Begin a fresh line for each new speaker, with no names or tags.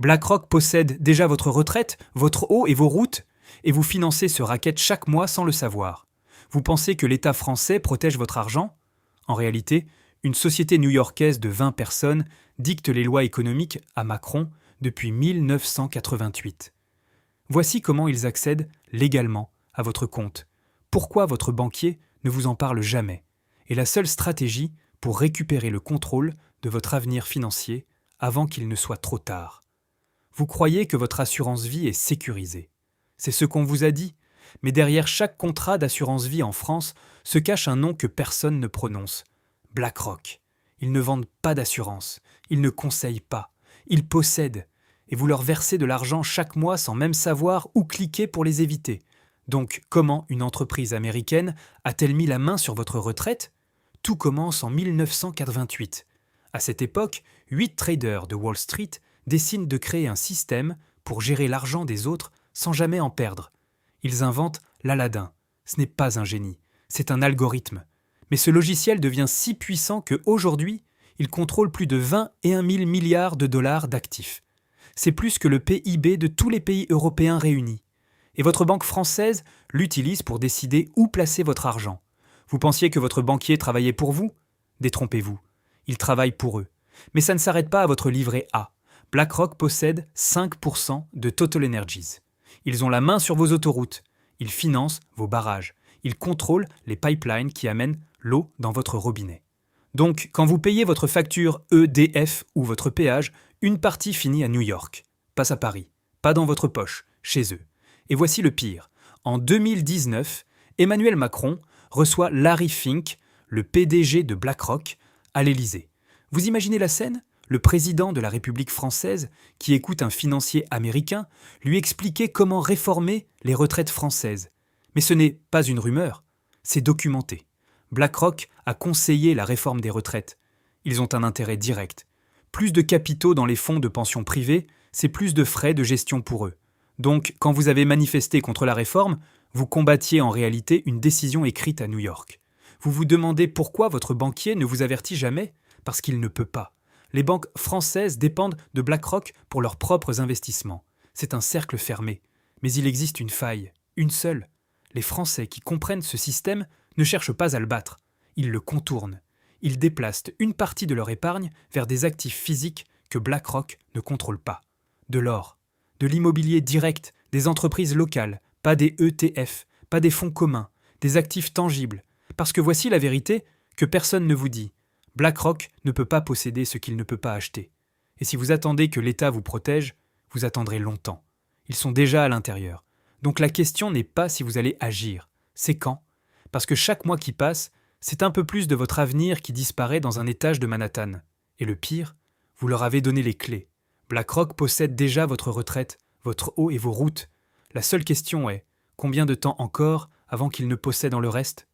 BlackRock possède déjà votre retraite, votre eau et vos routes, et vous financez ce racket chaque mois sans le savoir. Vous pensez que l'État français protège votre argent ? En réalité, une société new-yorkaise de 20 personnes dicte les lois économiques à Macron depuis 1988. Voici comment ils accèdent légalement à votre compte. Pourquoi votre banquier ne vous en parle jamais ? Et la seule stratégie pour récupérer le contrôle de votre avenir financier avant qu'il ne soit trop tard. Vous croyez que votre assurance vie est sécurisée. C'est ce qu'on vous a dit, mais derrière chaque contrat d'assurance vie en France se cache un nom que personne ne prononce. BlackRock. Ils ne vendent pas d'assurance, ils ne conseillent pas, ils possèdent, et vous leur versez de l'argent chaque mois sans même savoir où cliquer pour les éviter. Donc, comment une entreprise américaine a-t-elle mis la main sur votre retraite ? Tout commence en 1988. À cette époque, 8 traders de Wall Street décident de créer un système pour gérer l'argent des autres sans jamais en perdre. Ils inventent l'Aladin. Ce n'est pas un génie, c'est un algorithme. Mais ce logiciel devient si puissant qu'aujourd'hui, il contrôle plus de 21 000 milliards de dollars d'actifs. C'est plus que le PIB de tous les pays européens réunis. Et votre banque française l'utilise pour décider où placer votre argent. Vous pensiez que votre banquier travaillait pour vous ? Détrompez-vous. Il travaille pour eux. Mais ça ne s'arrête pas à votre livret A. BlackRock possède 5% de Total Energies. Ils ont la main sur vos autoroutes. Ils financent vos barrages. Ils contrôlent les pipelines qui amènent l'eau dans votre robinet. Donc, quand vous payez votre facture EDF ou votre péage, une partie finit à New York. Passe à Paris. Pas dans votre poche, chez eux. Et voici le pire. En 2019, Emmanuel Macron reçoit Larry Fink, le PDG de BlackRock, à l'Élysée. Vous imaginez la scène ? Le président de la République française, qui écoute un financier américain, lui expliquer comment réformer les retraites françaises. Mais ce n'est pas une rumeur, c'est documenté. BlackRock a conseillé la réforme des retraites. Ils ont un intérêt direct. Plus de capitaux dans les fonds de pension privés, c'est plus de frais de gestion pour eux. Donc, quand vous avez manifesté contre la réforme, vous combattiez en réalité une décision écrite à New York. Vous vous demandez pourquoi votre banquier ne vous avertit jamais ? Parce qu'il ne peut pas. Les banques françaises dépendent de BlackRock pour leurs propres investissements. C'est un cercle fermé. Mais il existe une faille, une seule. Les Français qui comprennent ce système ne cherchent pas à le battre. Ils le contournent. Ils déplacent une partie de leur épargne vers des actifs physiques que BlackRock ne contrôle pas. De l'or, de l'immobilier direct, des entreprises locales, pas des ETF, pas des fonds communs, des actifs tangibles. Parce que voici la vérité que personne ne vous dit. BlackRock ne peut pas posséder ce qu'il ne peut pas acheter. Et si vous attendez que l'État vous protège, vous attendrez longtemps. Ils sont déjà à l'intérieur. Donc la question n'est pas si vous allez agir, c'est quand. Parce que chaque mois qui passe, c'est un peu plus de votre avenir qui disparaît dans un étage de Manhattan. Et le pire, vous leur avez donné les clés. BlackRock possède déjà votre retraite, votre eau et vos routes. La seule question est, combien de temps encore avant qu'ils ne possèdent le reste ?